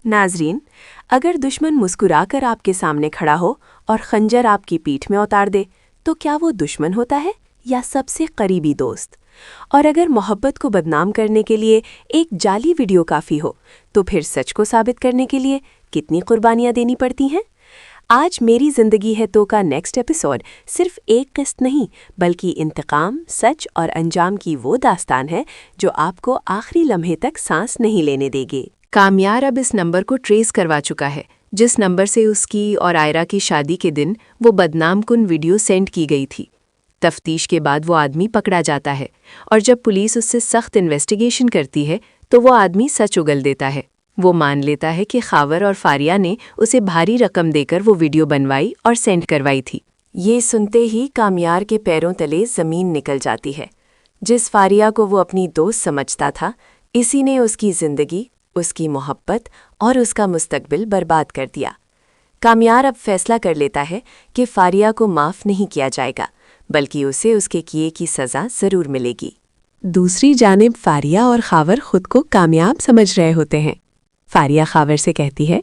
नाजरीन, अगर दुश्मन मुस्कुरा कर आपके सामने खड़ा हो और खंजर आपकी पीठ में उतार दे तो क्या वो दुश्मन होता है या सबसे करीबी दोस्त? और अगर मोहब्बत को बदनाम करने के लिए एक जाली वीडियो काफ़ी हो तो फिर सच को साबित करने के लिए कितनी कुर्बानियाँ देनी पड़ती हैं? आज मेरी ज़िंदगी है तो का नेक्स्ट एपिसोड सिर्फ एक किस्त नहीं बल्कि इंतकाम, सच और अंजाम की वो दास्तान है जो आपको आखिरी लम्हे तक सांस नहीं लेने देगी। कामयार अब इस नंबर को ट्रेस करवा चुका है जिस नंबर से उसकी और आयरा की शादी के दिन वो बदनाम कुन वीडियो सेंड की गई थी। तफ्तीश के बाद वो आदमी पकड़ा जाता है और जब पुलिस उससे सख्त इन्वेस्टिगेशन करती है तो वो आदमी सच उगल देता है। वो मान लेता है कि खावर और फारिया ने उसे भारी रकम देकर वो वीडियो बनवाई और सेंड करवाई थी। ये सुनते ही कामयार के पैरों तले ज़मीन निकल जाती है। जिस फारिया को वो अपनी दोस्त समझता था, इसी ने उसकी ज़िंदगी, उसकी मोहब्बत और उसका मुस्तकबिल बर्बाद कर दिया। कामयार अब फैसला कर लेता है कि फारिया को माफ़ नहीं किया जाएगा बल्कि उसे उसके किए की सज़ा ज़रूर मिलेगी। दूसरी जानिब फारिया और खावर खुद को कामयाब समझ रहे होते हैं। फारिया खावर से कहती है,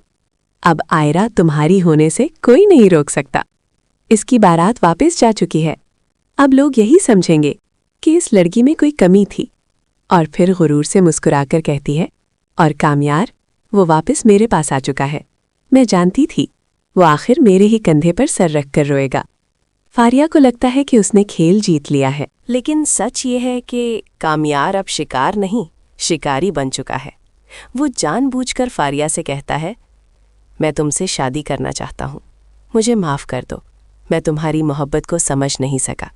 अब आयरा तुम्हारी होने से कोई नहीं रोक सकता। इसकी बारात वापस जा चुकी है। अब लोग यही समझेंगे कि इस लड़की में कोई कमी थी। और फिर गुरूर से मुस्कुराकर कहती है, और कामयार, वो वापस मेरे पास आ चुका है। मैं जानती थी वो आखिर मेरे ही कंधे पर सर रख कर रोएगा। फारिया को लगता है कि उसने खेल जीत लिया है, लेकिन सच ये है कि कामयार अब शिकार नहीं, शिकारी बन चुका है। वो जानबूझकर फारिया से कहता है, मैं तुमसे शादी करना चाहता हूँ, मुझे माफ़ कर दो, मैं तुम्हारी मोहब्बत को समझ नहीं सका।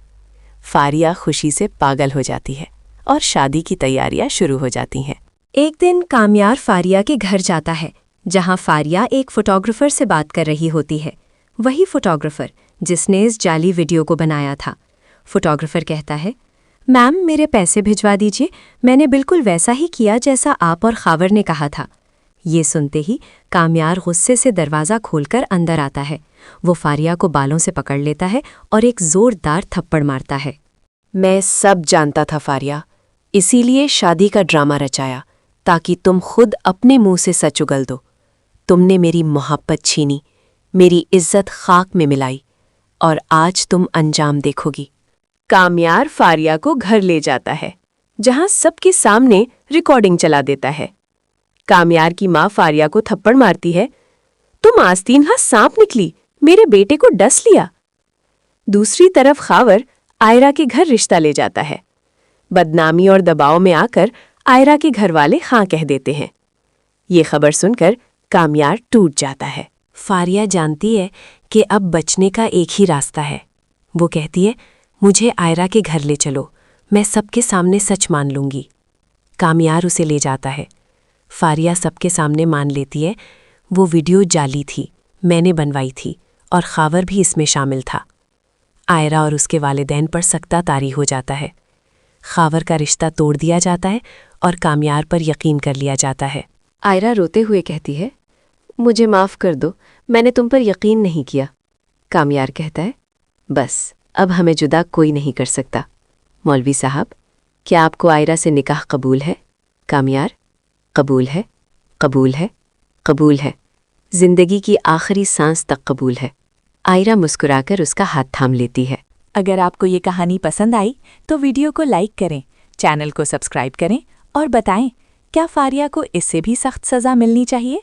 फारिया खुशी से पागल हो जाती है और शादी की तैयारियां शुरू हो जाती हैं। एक दिन कामयार फारिया के घर जाता है जहां फारिया एक फोटोग्राफर से बात कर रही होती है, वही फोटोग्राफर जिसने इस जाली वीडियो को बनाया था। फोटोग्राफर कहता है, मैम मेरे पैसे भिजवा दीजिए, मैंने बिल्कुल वैसा ही किया जैसा आप और खावर ने कहा था। ये सुनते ही कामयार गुस्से से दरवाज़ा खोलकर अंदर आता है। वो फारिया को बालों से पकड़ लेता है और एक ज़ोरदार थप्पड़ मारता है। मैं सब जानता था फारिया, इसीलिए शादी का ड्रामा रचाया ताकि तुम खुद अपने मुंह से सच उगल दो। तुमने मेरी मोहब्बत छीनी, मेरी इज्जत खाक में मिलाई और आज तुम अंजाम देखोगी। कामयार फारिया को घर ले जाता है जहां सबके सामने रिकॉर्डिंग चला देता है। कामयार की माँ फारिया को थप्पड़ मारती है, तुम आस्तीन हा सांप निकली, मेरे बेटे को डस लिया। दूसरी तरफ खावर आयरा के घर रिश्ता ले जाता है। बदनामी और दबाव में आकर आयरा के घर वाले हाँ कह देते हैं। ये खबर सुनकर कामयार टूट जाता है। फारिया जानती है कि अब बचने का एक ही रास्ता है। वो कहती है, मुझे आयरा के घर ले चलो, मैं सबके सामने सच मान लूँगी। कामयार उसे ले जाता है। फारिया सबके सामने मान लेती है, वो वीडियो जाली थी, मैंने बनवाई थी और खावर भी इसमें शामिल था। आयरा और उसके वालिदैन पर सख्ता तारी हो जाता है। खावर का रिश्ता तोड़ दिया जाता है और कामयार पर यकीन कर लिया जाता है। आयरा रोते हुए कहती है, मुझे माफ़ कर दो, मैंने तुम पर यकीन नहीं किया। कामयार कहता है, बस अब हमें जुदा कोई नहीं कर सकता। मौलवी साहब, क्या आपको आयरा से निकाह कबूल है? कामयार, कबूल है, कबूल है, कबूल है, ज़िंदगी की आखिरी सांस तक कबूल है। आयरा मुस्कुराकर उसका हाथ थाम लेती है। अगर आपको ये कहानी पसंद आई तो वीडियो को लाइक करें, चैनल को सब्सक्राइब करें और बताएं, क्या फारिया को इससे भी सख्त सज़ा मिलनी चाहिए?